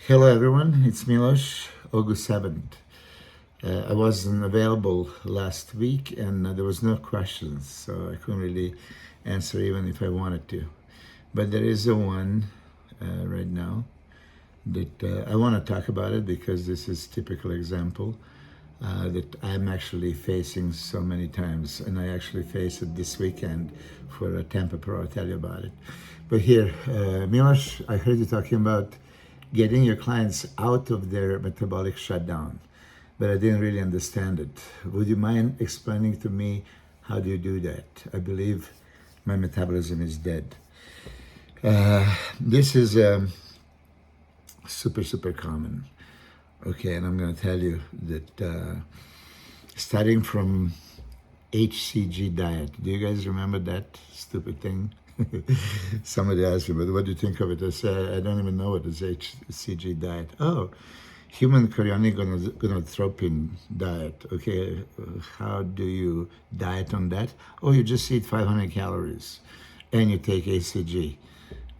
Hello everyone, it's Milos, August 7th. I wasn't available last week and there was no questions, so I couldn't really answer even if I wanted to. But there is a one right now that I want to talk about it because this is typical example that I'm actually facing so many times, and I actually face it this weekend for a Tampa Pro. I'll tell you about it. But here, Milos, I heard you talking about getting your clients out of their metabolic shutdown, but I didn't really understand it. Would you mind explaining to me how do you do that? I believe my metabolism is dead. This is super common. Okay, and I'm going to tell you that starting from HCG diet. Do you guys remember that stupid thing? Somebody asked me, but what do you think of it? I said, I don't even know what is HCG diet. Oh, human chorionic gonadotropin diet. Okay, how do you diet on that? Oh, you just eat 500 calories and you take HCG,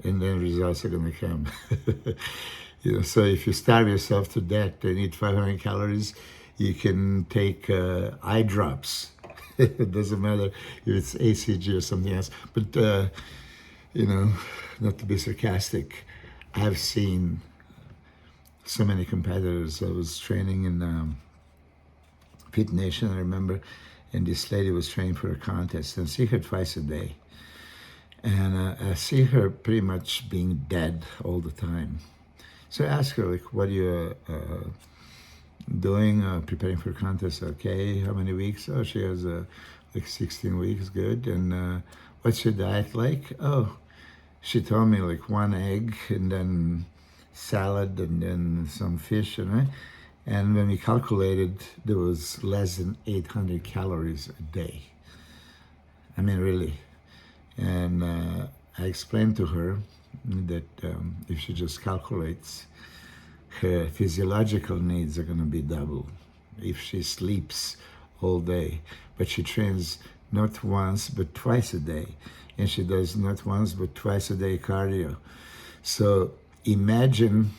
and then results are going to come. So if you starve yourself to death and eat 500 calories, you can take eye drops. It doesn't matter if it's ACG or something else. But, not to be sarcastic, I've seen so many competitors. I was training in Fit Nation, I remember, and this lady was training for a contest, and I see her twice a day. And I see her pretty much being dead all the time. So I asked her, like, what are you doing, preparing for a contest? Okay, how many weeks? Oh, she has like 16 weeks, good. And what's your diet like? Oh, she told me like 1 egg and then salad and then some fish. And when we calculated, there was less than 800 calories a day. I mean, really. And I explained to her that if she just calculates, her physiological needs are going to be double if she sleeps all day. But she trains not once but twice a day, and she does not once but twice a day cardio. So imagine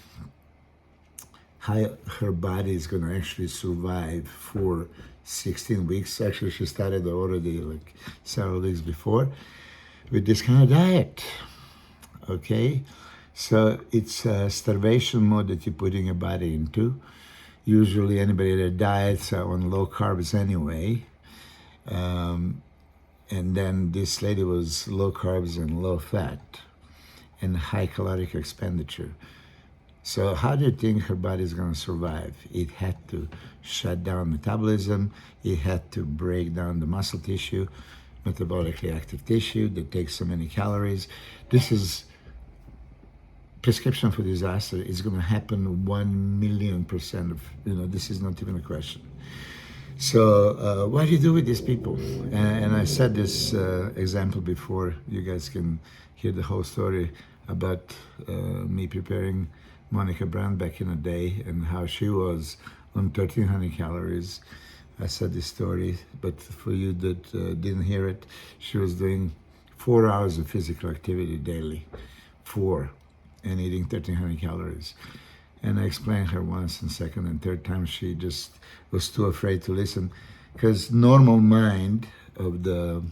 how her body is going to actually survive for 16 weeks. Actually, she started already like several weeks before with this kind of diet. Okay, so it's a starvation mode that you're putting your body into. Usually anybody that diets are on low carbs anyway. And then this lady was low carbs and low fat and high caloric expenditure. So how do you think her body is going to survive? It had to shut down metabolism. It had to break down the muscle tissue, metabolically active tissue that takes so many calories. This is prescription for disaster. Is going to happen 1,000,000%. This is not even a question. So what do you do with these people? And I said this example before. You guys can hear the whole story about me preparing Monica Brand back in the day and how she was on 1,300 calories. I said this story, but for you that didn't hear it, she was doing 4 hours of physical activity daily, 4, and eating 1,300 calories. And I explained her once, and second and third time, she just was too afraid to listen, because normal mind of the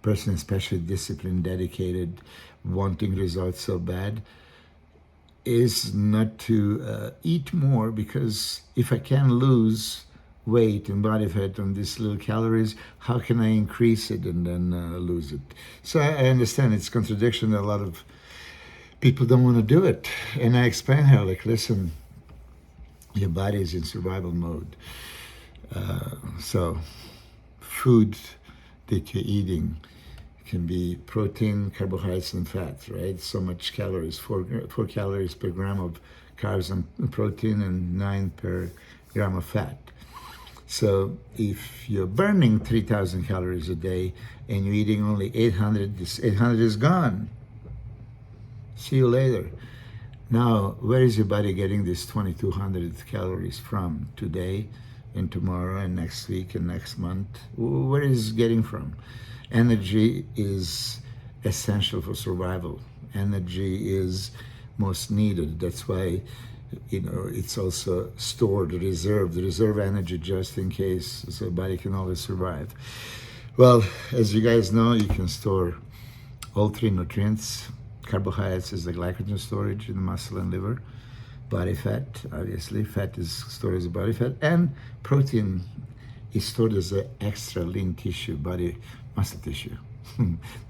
person, especially disciplined, dedicated, wanting results so bad, is not to eat more, because if I can lose weight and body fat on these little calories, how can I increase it and then lose it? So I understand it's contradiction. A lot of people don't want to do it. And I explain her, like, listen, your body is in survival mode. So food that you're eating can be protein, carbohydrates, and fats, right? So much calories, 4 calories per gram of carbs and protein and 9 per gram of fat. So if you're burning 3,000 calories a day and you're eating only 800, this 800 is gone. See you later. Now, where is your body getting this 2,200 calories from today and tomorrow and next week and next month? Where is it getting from? Energy is essential for survival. Energy is most needed. That's why it's also stored, reserve energy just in case, so the body can always survive. Well, as you guys know, you can store all three nutrients. Carbohydrates is the glycogen storage in the muscle and liver. Body fat, obviously, fat is stored as a body fat, and protein is stored as an extra lean tissue, body muscle tissue.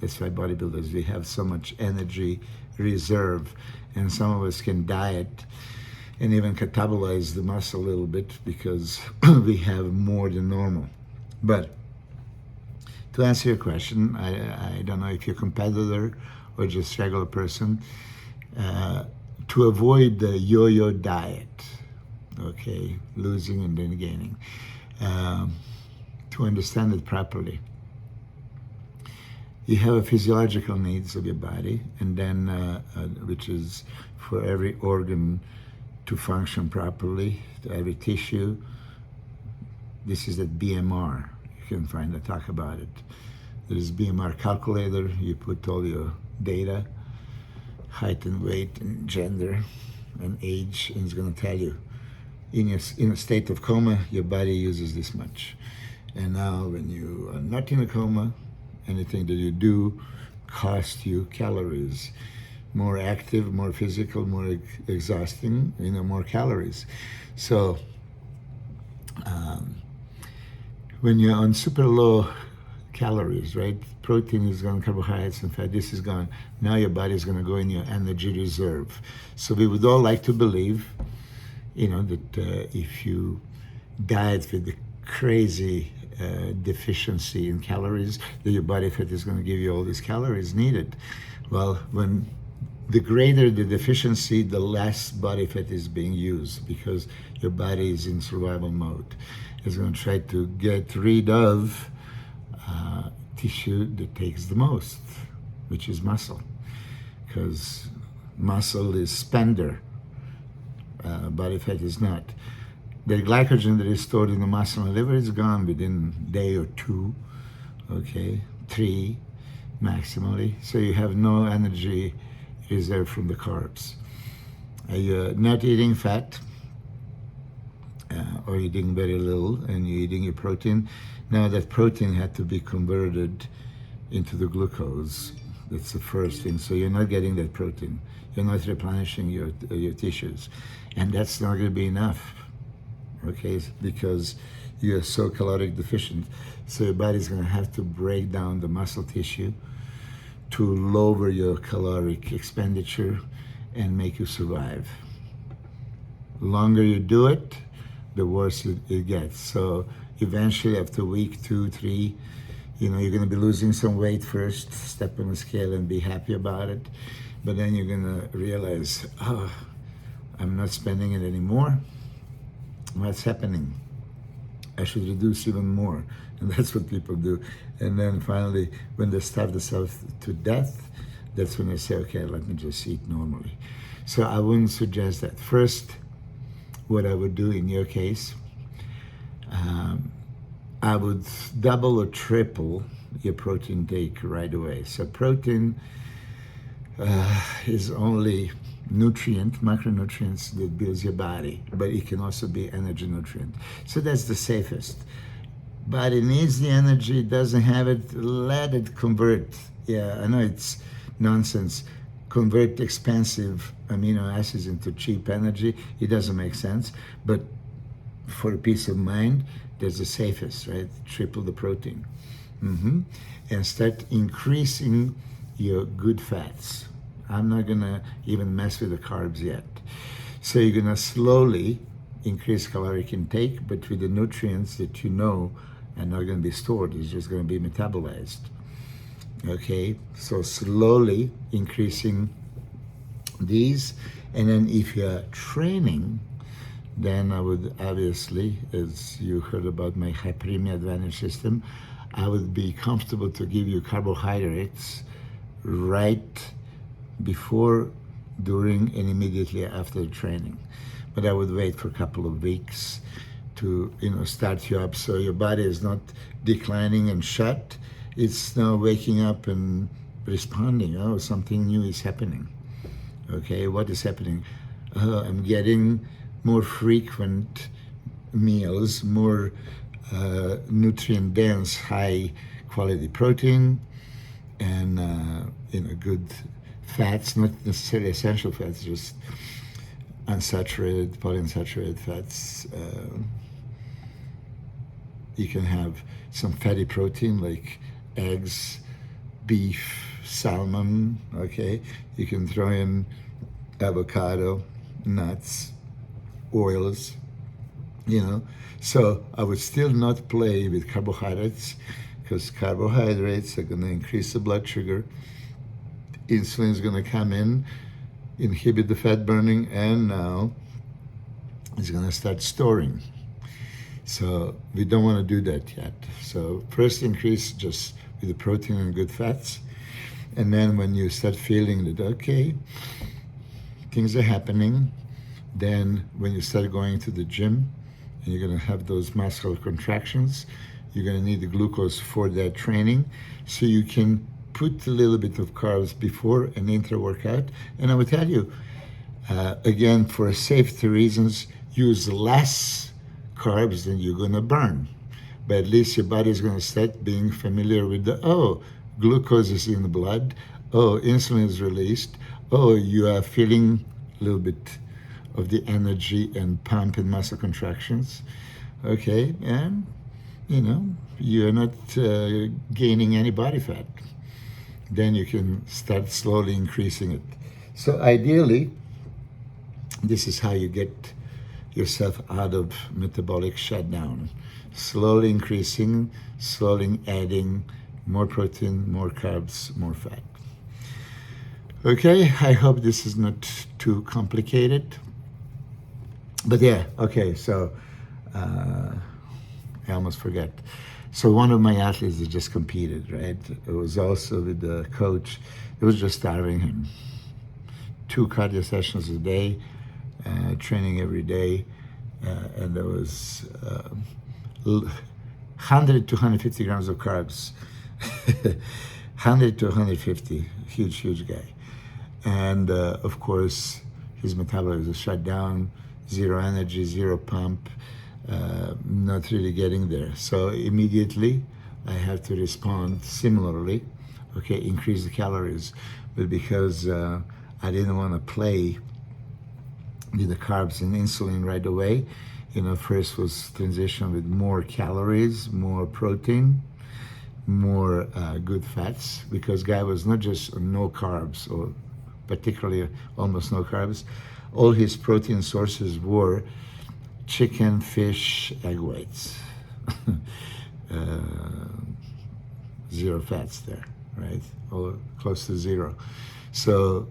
That's why bodybuilders, we have so much energy reserve, and some of us can diet and even catabolize the muscle a little bit because we have more than normal. But to answer your question, I don't know if you're a competitor or just regular person, to avoid the yo-yo diet, okay, losing and then gaining, to understand it properly. You have a physiological needs of your body, and then which is for every organ to function properly, to every tissue. This is that BMR. You can find a talk about it. There is BMR calculator. You put all your data, height and weight and gender and age, and it's going to tell you in a state of coma your body uses this much. And now when you are not in a coma, anything that you do costs you calories. More active, more physical, more exhausting, more calories. So when you're on super low calories, right? Protein is gone, carbohydrates and fat, this is gone. Now your body is going to go in your energy reserve. So we would all like to believe, that if you diet with the crazy deficiency in calories, that your body fat is going to give you all these calories needed. Well, when the greater the deficiency, the less body fat is being used because your body is in survival mode. It's going to try to get rid of tissue that takes the most, which is muscle, because muscle is spender, body fat is not. The glycogen that is stored in the muscle and liver is gone within a day or two, okay, 3 maximally. So you have no energy reserved from the carbs. You're not eating fat, or eating very little, and you're eating your protein. Now that protein had to be converted into the glucose. That's the first thing. So you're not getting that protein. You're not replenishing your tissues. And that's not going to be enough, okay, because you're so caloric deficient. So your body's going to have to break down the muscle tissue to lower your caloric expenditure and make you survive. The longer you do it, the worse it gets. So eventually after week 2, 3, you're going to be losing some weight first, step on the scale and be happy about it. But then you're going to realize, I'm not spending it anymore. What's happening? I should reduce even more. And that's what people do. And then finally, when they starve themselves to death, that's when they say, okay, let me just eat normally. So I wouldn't suggest that. First, what I would do in your case, I would double or triple your protein take right away. So protein is only nutrient, macronutrients that builds your body, but it can also be energy nutrient. So that's the safest. But it needs the energy, it doesn't have it, let it convert. Yeah, I know it's nonsense. Convert expensive amino acids into cheap energy. It doesn't make sense. But for peace of mind, there's the safest, right? Triple the protein. And start increasing your good fats. I'm not gonna even mess with the carbs yet. So you're gonna slowly increase caloric intake, but with the nutrients that are not gonna be stored, it's just gonna be metabolized. Okay, so slowly increasing these, and then if you're training, then I would obviously, as you heard about my hyperemia advantage system, I would be comfortable to give you carbohydrates right before, during, and immediately after the training. But I would wait for a couple of weeks to start you up so your body is not declining and shut. It's now waking up and responding. Oh, something new is happening. Okay, what is happening? I'm getting more frequent meals, more nutrient dense, high quality protein, and good fats, not necessarily essential fats, just unsaturated, polyunsaturated fats. You can have some fatty protein like eggs, beef, salmon. Okay, you can throw in avocado, nuts, oils. So I would still not play with carbohydrates, because carbohydrates are going to increase the blood sugar. Insulin is going to come in, inhibit the fat burning, and now it's going to start storing. So we don't want to do that yet. So first increase just with the protein and good fats. And then when you start feeling that, okay, things are happening, then when you start going to the gym and you're going to have those muscular contractions, you're going to need the glucose for that training. So you can put a little bit of carbs before and intra-workout. And I would tell you, again, for safety reasons, use less carbs than you're going to burn. But at least your body is going to start being familiar with glucose is in the blood. Oh, insulin is released. Oh, you are feeling a little bit of the energy and pump and muscle contractions. Okay, and you're not gaining any body fat. Then you can start slowly increasing it. So ideally, this is how you get yourself out of metabolic shutdown. Slowly increasing, slowly adding more protein, more carbs, more fat. Okay, I hope this is not too complicated. But yeah, okay, so I almost forgot. So one of my athletes that just competed, right? It was also with the coach. It was just starving him. 2 cardio sessions a day, training every day, and there was 100 to 150 grams of carbs. 100 to 150, huge guy. And of course, his metabolism was shut down, zero energy, zero pump, not really getting there. So immediately I have to respond similarly, okay, increase the calories. But because I didn't want to play with the carbs and insulin right away, first was transition with more calories, more protein, more good fats, because guy was not just no carbs, or particularly almost no carbs. All his protein sources were chicken, fish, egg whites. Zero fats there, right? Or close to zero. So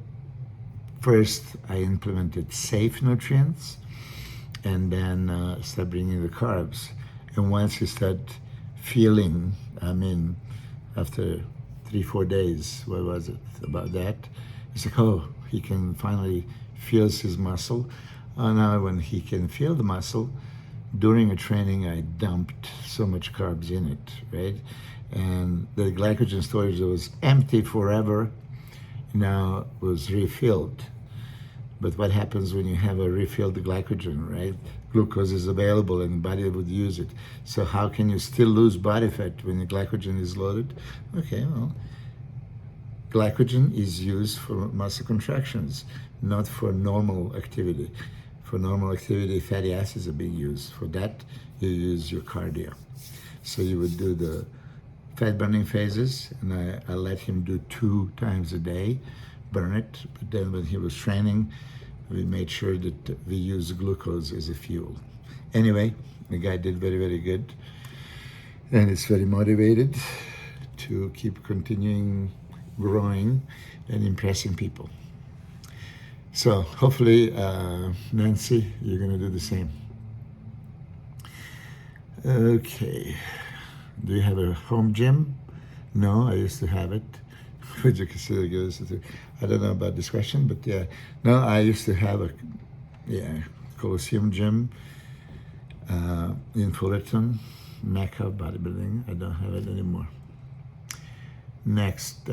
first I implemented safe nutrients, and then start bringing the carbs. And once you start feeling, after 3-4 days, what was it, about that? It's like, oh, he can finally feels his muscle. Now when he can feel the muscle, during a training I dumped so much carbs in it, right? And the glycogen storage that was empty forever now was refilled. But what happens when you have a refilled glycogen, right? Glucose is available and the body would use it. So how can you still lose body fat when the glycogen is loaded? Okay, well, glycogen is used for muscle contractions, not for normal activity. For normal activity, fatty acids are being used. For that, you use your cardio. So you would do the fat burning phases, and I let him do 2 times a day, burn it. But then when he was training, we made sure that we use glucose as a fuel. Anyway, the guy did very, very good. And it's very motivated to keep continuing growing and impressing people. So hopefully, Nancy, you're going to do the same. Okay. Do you have a home gym? No, I used to have it. Would you consider I don't know about this question, but yeah. No, I used to have a Colosseum gym in Fullerton, Mecca bodybuilding. I don't have it anymore. Next,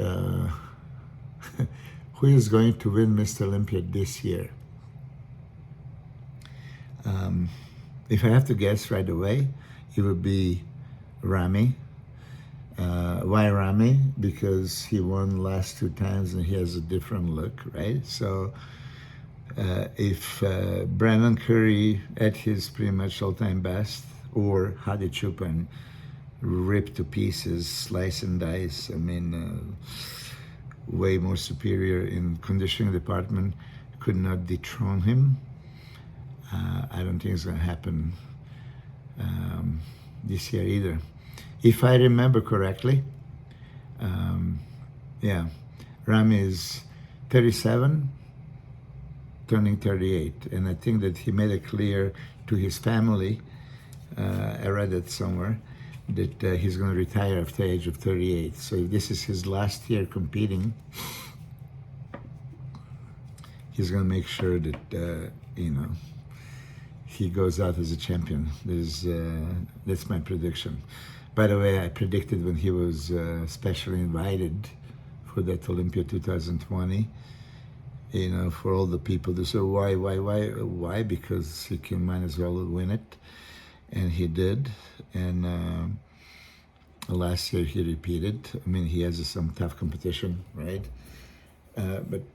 who is going to win Mr. Olympia this year? If I have to guess right away, it would be Rami. Why Rami? Because he won last 2 times and he has a different look, right? So if Brandon Curry at his pretty much all-time best, or Hadi Choopan ripped to pieces, slice and dice, I mean, way more superior in conditioning department, could not dethrone him. I don't think it's going to happen this year either. If I remember correctly, yeah, Rami is 37, turning 38, and I think that he made it clear to his family, I read it somewhere, that he's going to retire after the age of 38. So if this is his last year competing, he's going to make sure that, he goes out as a champion. That's my prediction. By the way, I predicted when he was specially invited for that Olympia 2020, for all the people to say, why? Because he can might as well win it. And he did. And last year he repeated. I mean, he has some tough competition, right? But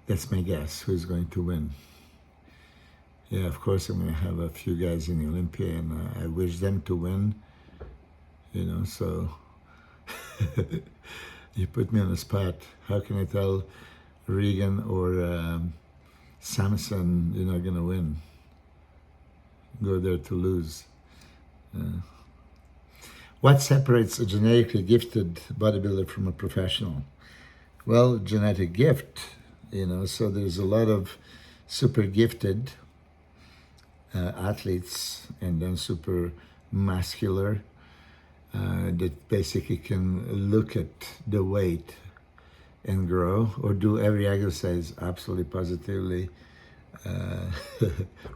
that's my guess, who's going to win. Yeah, of course, I'm going to have a few guys in the Olympia, and I wish them to win, so you put me on the spot. How can I tell Regan or Samson you're not going to win? Go there to lose. What separates a genetically gifted bodybuilder from a professional? Well, genetic gift, so there's a lot of super gifted athletes and then super muscular that basically can look at the weight and grow, or do every exercise absolutely positively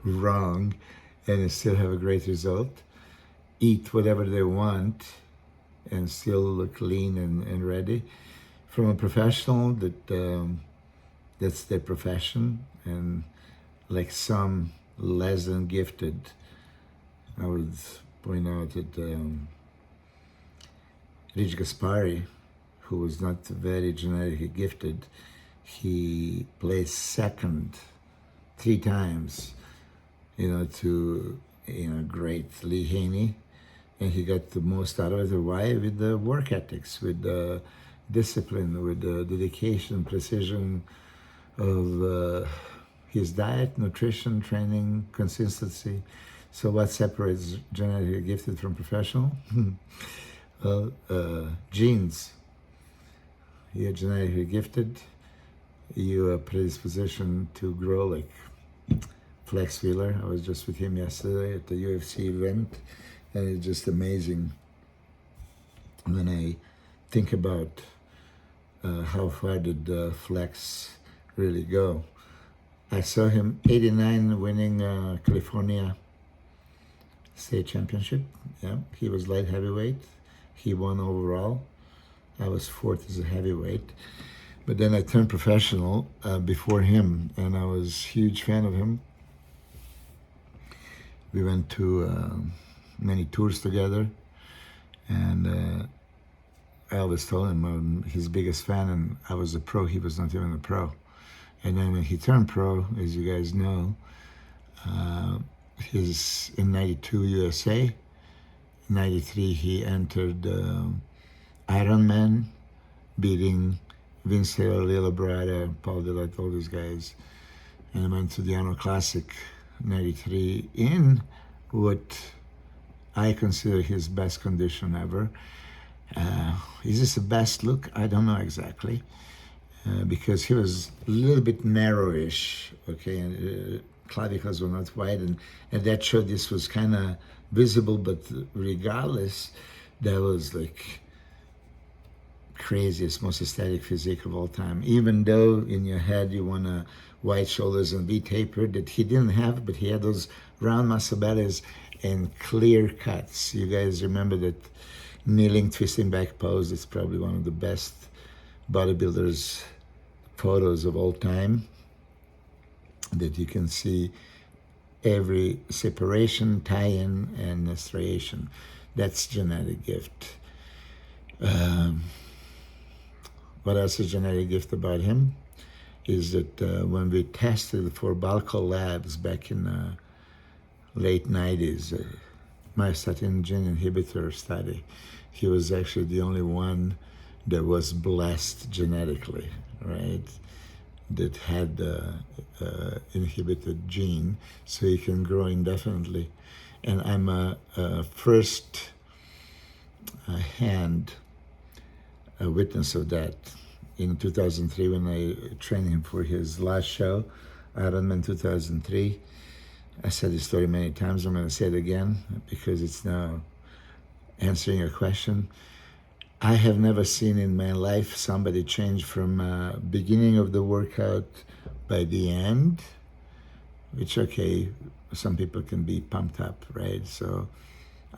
wrong and still have a great result, eat whatever they want and still look lean and ready. From a professional, that's their profession, and like some less than gifted, I would point out that Rich Gaspari, who was not very genetically gifted, he placed second 3 times, to great Lee Haney, and he got the most out of it. Why? With the work ethics, with the discipline, with the dedication, precision of his diet, nutrition, training, consistency. So what separates genetically gifted from professional? Well, genes. You're genetically gifted, you are predispositioned to grow like Flex Wheeler. I was just with him yesterday at the UFC event, and it's just amazing when I think about how far did Flex really go. I saw him 89 winning California state championship. Yeah, he was light heavyweight. He won overall. I was 4th as a heavyweight. But then I turned professional before him, and I was a huge fan of him. We went to many tours together, and I always told him I'm his biggest fan, and I was a pro. He was not even a pro. And then when he turned pro, as you guys know, he's in 92 USA. 93 he entered Ironman, beating Vince Taylor, Leo Barada, Paul Dillett, all these guys. And I went to the Arnold Classic 93 in what I consider his best condition ever. Is this the best look? I don't know exactly. Because he was a little bit narrowish, okay, and clavicles were not wide, and that showed this was kind of visible, but regardless, that was like craziest, most aesthetic physique of all time. Even though in your head you want a wide shoulders and V-taper that he didn't have, but he had those round muscle bellies and clear cuts. You guys remember that kneeling, twisting back pose? It's probably one of the best bodybuilders photos of all time. that you can see every separation, tie-in, and striation. That's genetic gift. What else is genetic gift about him? Is that when we tested for Balco Labs back in late 90s, myostatin gene inhibitor study, he was actually the only one that was blessed genetically, right? That had the inhibited gene, so he can grow indefinitely. And I'm a first hand witness of that. In 2003, when I trained him for his last show, Ironman 2003, I said this story many times. I'm going to say it again because it's now answering your question. I have never seen in my life somebody change from beginning of the workout by the end, which, okay, some people can be pumped up, right? So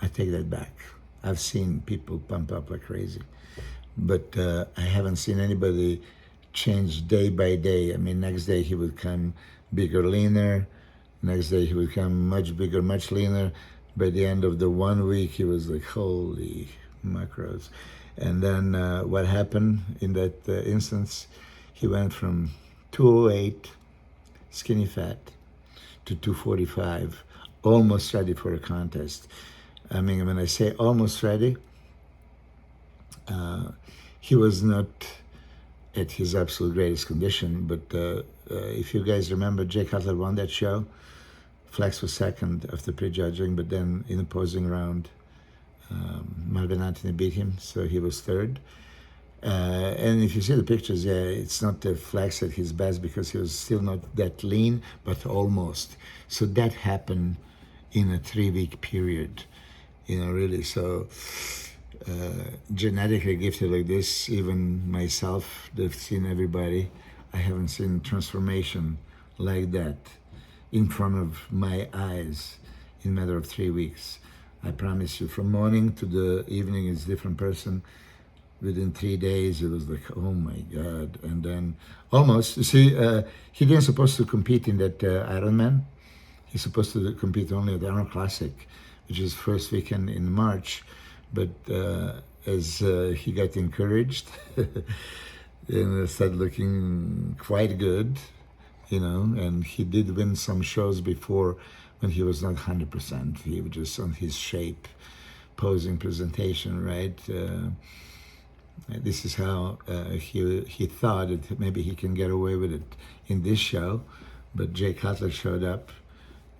I take that back. I've seen people pump up like crazy, but I haven't seen anybody change day by day. I mean, next day he would come bigger, leaner. Next day he would come much bigger, much leaner. By the end of the 1 week, he was like, holy macros. And then what happened in that instance, he went from 208, skinny fat, to 245, almost ready for a contest. I mean, when I say almost ready, he was not at his absolute greatest condition, but if you guys remember, Jay Cutler won that show. Flex was second after prejudging, but then in the posing round, Marvin Anthony beat him, so he was third. And if you see the pictures, yeah, it's not the Flex at his best because he was still not that lean, but almost. So that happened in a 3-week period, really. So genetically gifted like this, even myself, they've seen everybody. I haven't seen transformation like that in front of my eyes in a matter of 3 weeks. I promise you, from morning to the evening is a different person. Within 3 days, it was like, oh my God. And then almost, you see, he didn't supposed to compete in that Ironman. He's supposed to compete only at the Arnold Classic, which is first weekend in March. But as he got encouraged and started looking quite good, and he did win some shows before when he was not 100%. He was just on his shape, posing, presentation, right? This is how he thought that maybe he can get away with it in this show. But Jay Cutler showed up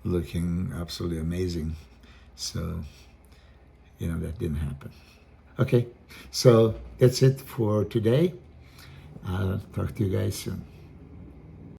looking absolutely amazing. So, that didn't happen. Okay, so that's it for today. I'll talk to you guys soon.